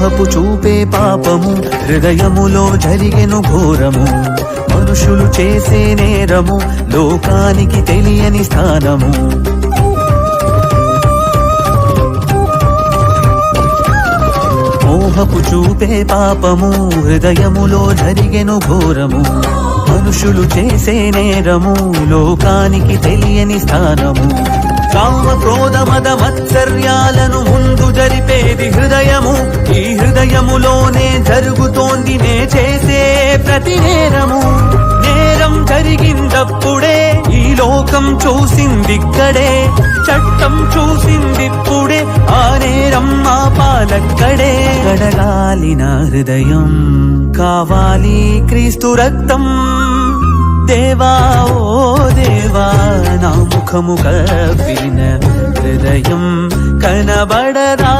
మోహపు చూపే పాపము హృదయములో జరిగెను ఘోరము మనుషులు చేసే నేరము లోకానికి తెలియని స్థానము మోహపు చూపే పాపము హృదయములో జరిగెను ఘోరము మనుషులు చేసే నేరము లోకానికి తెలియని స్థానము కామ క్రోధ మద మత్సర్యాలను ముందు జరిపేది హృదయము ఈ హృదయములోనే జరుగుతోంది నే చేసే ప్రతి నేరము నేరం జరిగిందప్పుడే ఈ లోకం చూసిందిక్కడే చట్టం చూసిందిప్పుడే ఆ నేరం ఆపాలక్కడే కడగాలి నా హృదయం కావాలి క్రీస్తు రక్తం దేవా ఓ దేవా నా ముఖము కప్పిన హృదయం కనబడరా